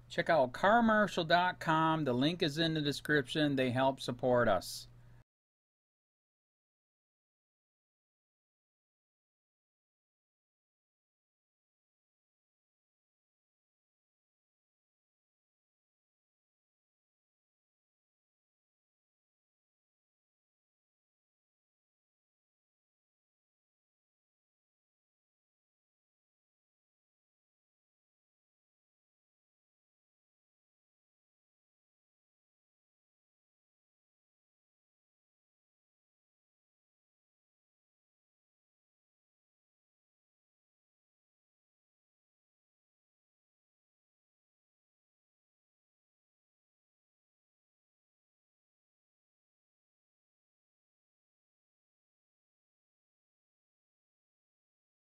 Check out carmarshal.com. The link is in the description. They help support us.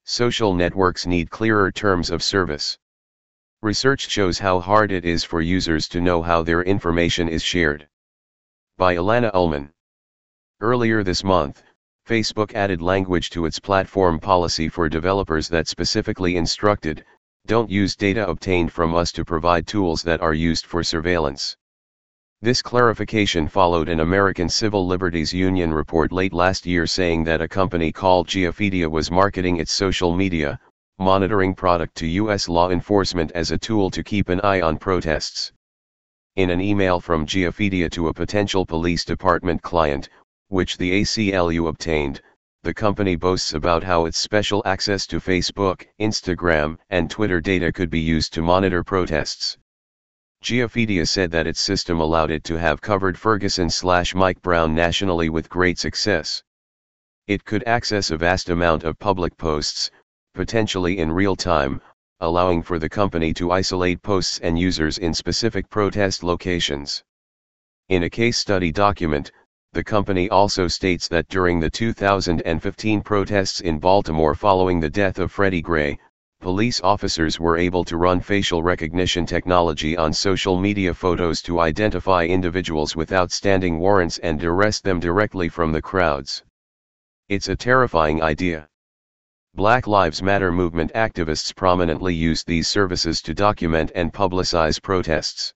Social networks need clearer terms of service. Research shows how hard it is for users to know how their information is shared. By Alana Ullman. Earlier this month, Facebook added language to its platform policy for developers that specifically instructed, "Don't use data obtained from us to provide tools that are used for surveillance." This clarification followed an American Civil Liberties Union report late last year saying that a company called Geopedia was marketing its social media monitoring product to U.S. law enforcement as a tool to keep an eye on protests. In an email from Geopedia to a potential police department client, which the ACLU obtained, the company boasts about how its special access to Facebook, Instagram, and Twitter data could be used to monitor protests. Geopedia said that its system allowed it to have covered Ferguson/Mike Brown nationally with great success. It could access a vast amount of public posts, potentially in real time, allowing for the company to isolate posts and users in specific protest locations. In a case study document, the company also states that during the 2015 protests in Baltimore following the death of Freddie Gray, police officers were able to run facial recognition technology on social media photos to identify individuals with outstanding warrants and arrest them directly from the crowds. It's a terrifying idea. Black Lives Matter movement activists prominently used these services to document and publicize protests.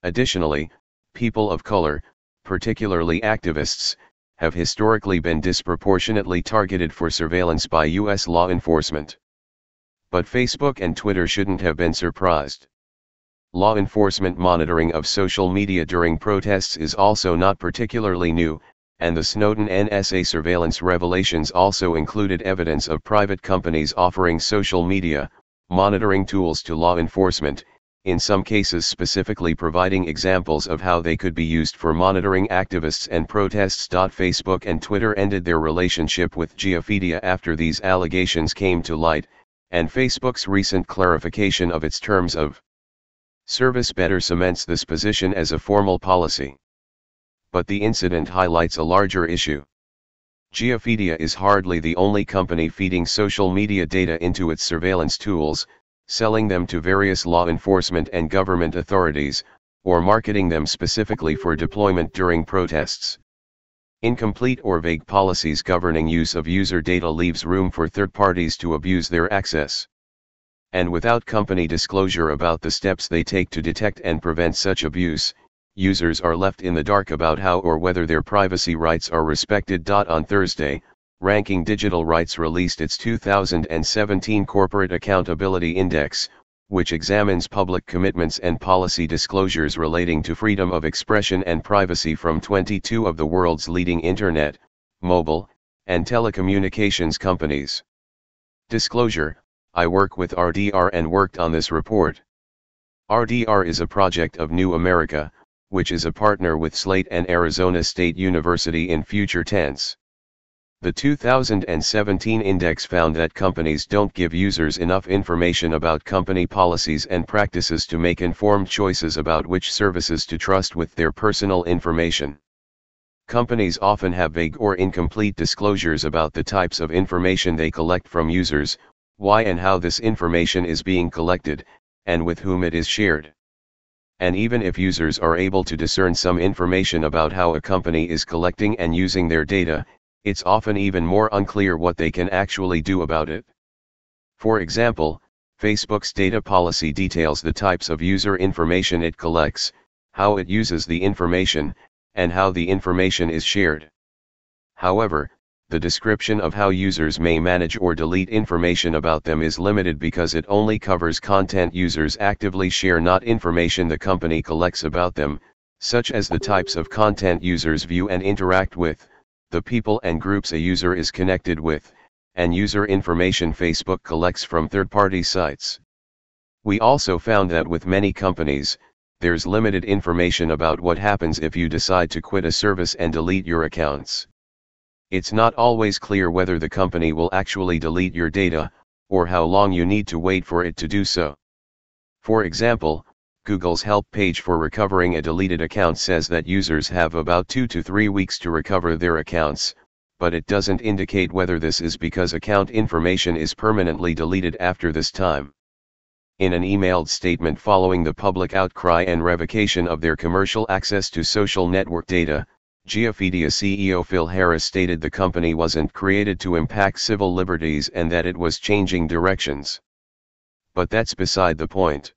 Additionally, people of color, particularly activists, have historically been disproportionately targeted for surveillance by U.S. law enforcement. But Facebook and Twitter shouldn't have been surprised. Law enforcement monitoring of social media during protests is also not particularly new, and the Snowden NSA surveillance revelations also included evidence of private companies offering social media monitoring tools to law enforcement, in some cases specifically providing examples of how they could be used for monitoring activists and protests. Facebook and Twitter ended their relationship with Geopedia after these allegations came to light, and Facebook's recent clarification of its terms of service better cements this position as a formal policy. But the incident highlights a larger issue. Geopedia is hardly the only company feeding social media data into its surveillance tools, selling them to various law enforcement and government authorities, or marketing them specifically for deployment during protests. Incomplete or vague policies governing use of user data leaves room for third parties to abuse their access. And without company disclosure about the steps they take to detect and prevent such abuse, users are left in the dark about how or whether their privacy rights are respected. On Thursday, Ranking Digital Rights released its 2017 Corporate Accountability Index, which examines public commitments and policy disclosures relating to freedom of expression and privacy from 22 of the world's leading internet, mobile, and telecommunications companies. Disclosure: I work with RDR and worked on this report. RDR is a project of New America, which is a partner with Slate and Arizona State University in future tense. The 2017 index found that companies don't give users enough information about company policies and practices to make informed choices about which services to trust with their personal information. Companies often have vague or incomplete disclosures about the types of information they collect from users, why and how this information is being collected, and with whom it is shared. And even if users are able to discern some information about how a company is collecting and using their data, it's often even more unclear what they can actually do about it. For example, Facebook's data policy details the types of user information it collects, how it uses the information, and how the information is shared. However, the description of how users may manage or delete information about them is limited because it only covers content users actively share, not information the company collects about them, such as the types of content users view and interact with, the people and groups a user is connected with, and user information Facebook collects from third-party sites. We also found that with many companies, there's limited information about what happens if you decide to quit a service and delete your accounts. It's not always clear whether the company will actually delete your data, or how long you need to wait for it to do so. For example, Google's help page for recovering a deleted account says that users have about 2 to 3 weeks to recover their accounts, but it doesn't indicate whether this is because account information is permanently deleted after this time. In an emailed statement following the public outcry and revocation of their commercial access to social network data, Geopedia CEO Phil Harris stated the company wasn't created to impact civil liberties and that it was changing directions. But that's beside the point.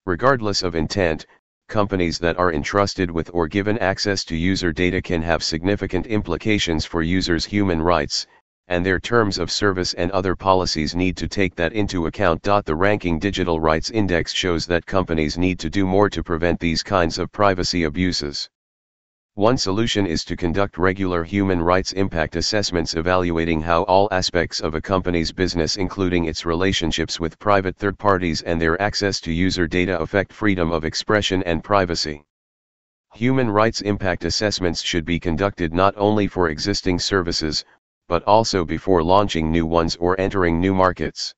Regardless of intent, companies that are entrusted with or given access to user data can have significant implications for users' human rights, and their terms of service and other policies need to take that into account. The Ranking Digital Rights Index shows that companies need to do more to prevent these kinds of privacy abuses. One solution is to conduct regular human rights impact assessments evaluating how all aspects of a company's business, including its relationships with private third parties and their access to user data, affect freedom of expression and privacy. Human rights impact assessments should be conducted not only for existing services, but also before launching new ones or entering new markets.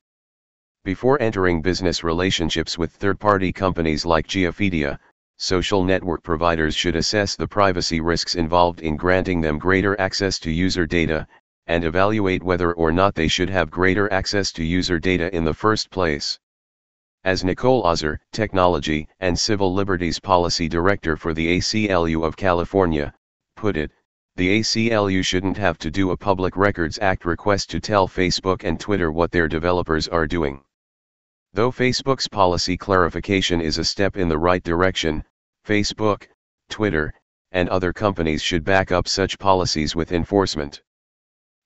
Before entering business relationships with third-party companies like Geopedia, social network providers should assess the privacy risks involved in granting them greater access to user data, and evaluate whether or not they should have greater access to user data in the first place. As Nicole Ozer, Technology and Civil Liberties Policy Director for the ACLU of California, put it, the ACLU shouldn't have to do a Public Records Act request to tell Facebook and Twitter what their developers are doing. Though Facebook's policy clarification is a step in the right direction, Facebook, Twitter, and other companies should back up such policies with enforcement.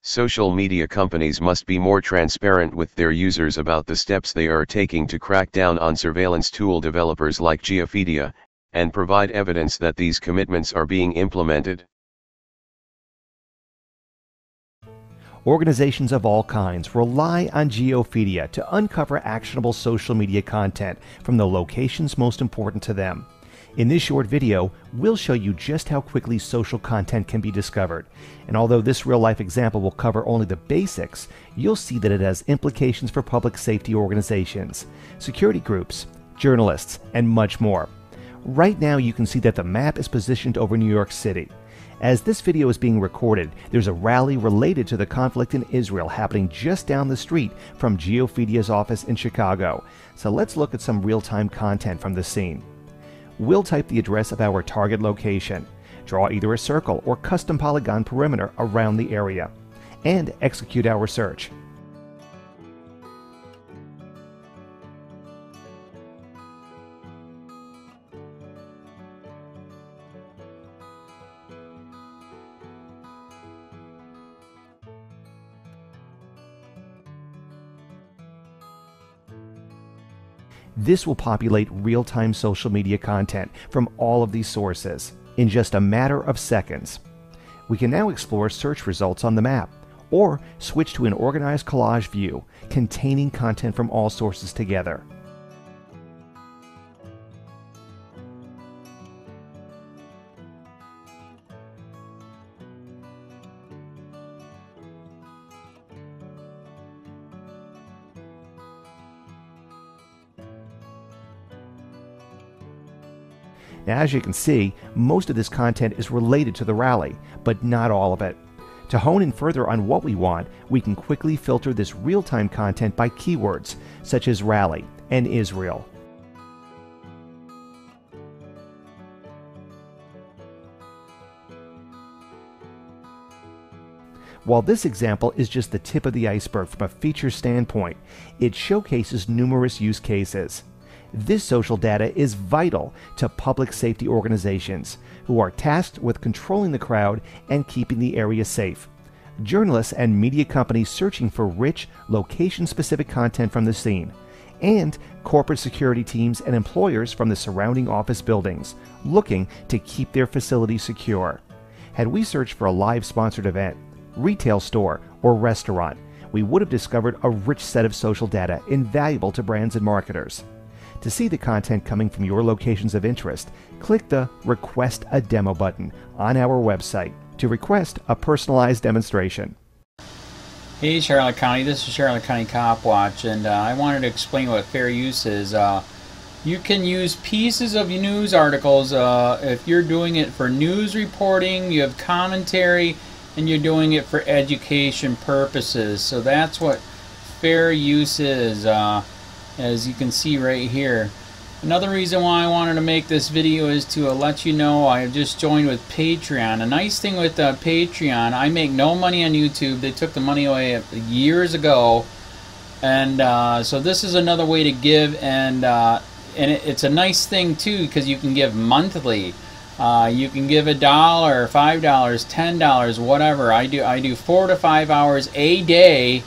Social media companies must be more transparent with their users about the steps they are taking to crack down on surveillance tool developers like Geopedia, and provide evidence that these commitments are being implemented. Organizations of all kinds rely on Geopedia to uncover actionable social media content from the locations most important to them. In this short video, we'll show you just how quickly social content can be discovered. And although this real-life example will cover only the basics, you'll see that it has implications for public safety organizations, security groups, journalists, and much more. Right now you can see that the map is positioned over New York City. As this video is being recorded, there's a rally related to the conflict in Israel happening just down the street from Geopedia's office in Chicago. So let's look at some real-time content from the scene. We'll type the address of our target location, draw either a circle or custom polygon perimeter around the area, and execute our search. This will populate real-time social media content from all of these sources in just a matter of seconds. We can now explore search results on the map, or switch to an organized collage view containing content from all sources together. Now, as you can see, most of this content is related to the rally, but not all of it. To hone in further on what we want, we can quickly filter this real-time content by keywords, such as rally and Israel. While this example is just the tip of the iceberg from a feature standpoint, it showcases numerous use cases. This social data is vital to public safety organizations who are tasked with controlling the crowd and keeping the area safe. Journalists and media companies searching for rich, location-specific content from the scene, and corporate security teams and employers from the surrounding office buildings looking to keep their facilities secure. Had we searched for a live sponsored event, retail store, or restaurant, we would have discovered a rich set of social data invaluable to brands and marketers. To see the content coming from your locations of interest, click the Request a Demo button on our website to request a personalized demonstration. Hey Charlotte County, this is Charlotte County COPWATCH, and I wanted to explain what fair use is. You can use pieces of news articles if you're doing it for news reporting, you have commentary, and you're doing it for education purposes. So that's what fair use is, as you can see right here. Another reason why I wanted to make this video is to let you know I just joined with Patreon. A nice thing with Patreon, I make no money on YouTube. They took the money away years ago, and so this is another way to give, and it's a nice thing too because you can give monthly. You can give $1, $5, $10, whatever. I do 4 to 5 hours a day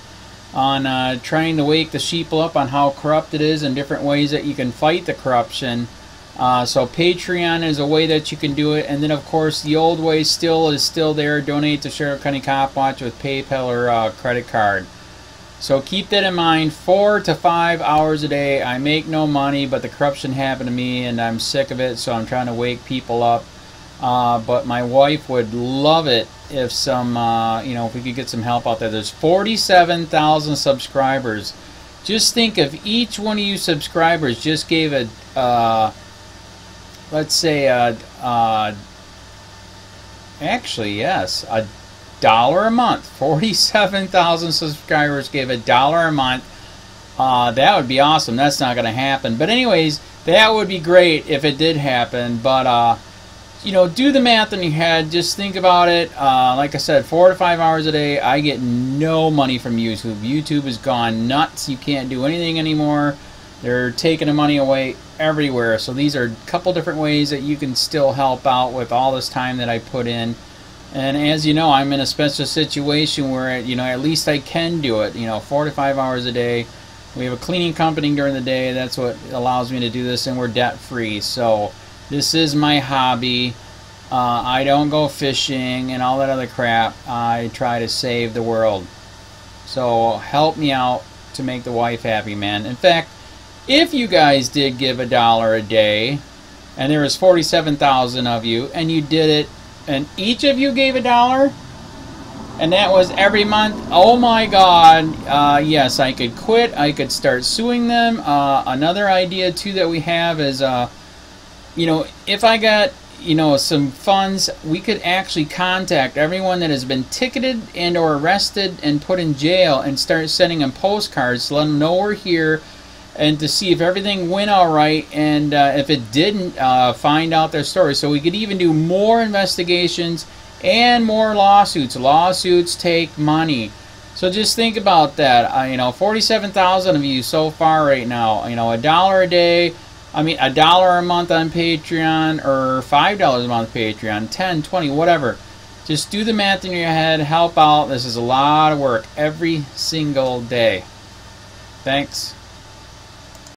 on trying to wake the sheeple up on how corrupt it is and different ways that you can fight the corruption. So Patreon is a way that you can do it, and then of course the old way is still there. Donate to Charlotte County COPWATCH with PayPal or credit card. So keep that in mind. 4 to 5 hours a day. I make no money, but the corruption happened to me and I'm sick of it, so I'm trying to wake people up. But my wife would love it if if we could get some help out there. There's 47,000 subscribers. Just think if each one of you subscribers just gave let's say actually yes, $1 a month. 47,000 subscribers gave $1 a month. That would be awesome. That's not going to happen. But anyways, that would be great if it did happen. But do the math in your head. Just think about it. Like I said, 4 to 5 hours a day. I get no money from YouTube. YouTube has gone nuts. You can't do anything anymore. They're taking the money away everywhere. So these are a couple different ways that you can still help out with all this time that I put in. And as you know, I'm in a special situation where, at least I can do it, 4 to 5 hours a day. We have a cleaning company during the day. That's what allows me to do this, and we're debt-free. So this is my hobby. I don't go fishing and all that other crap. I try to save the world. So help me out to make the wife happy, man. In fact, if you guys did give $1 a day, and there was 47,000 of you, and you did it, and each of you gave $1, and that was every month, oh my God, yes, I could quit. I could start suing them. Another idea too that we have is, if I got, some funds, we could actually contact everyone that has been ticketed and or arrested and put in jail and start sending them postcards to let them know we're here, and to see if everything went all right, and if it didn't, find out their story. So we could even do more investigations and more lawsuits. Lawsuits take money. So just think about that. 47,000 of you so far right now. $1 a day. $1 a month on Patreon, or $5 a month Patreon, 10, 20, whatever. Just do the math in your head. Help out. This is a lot of work every single day. Thanks.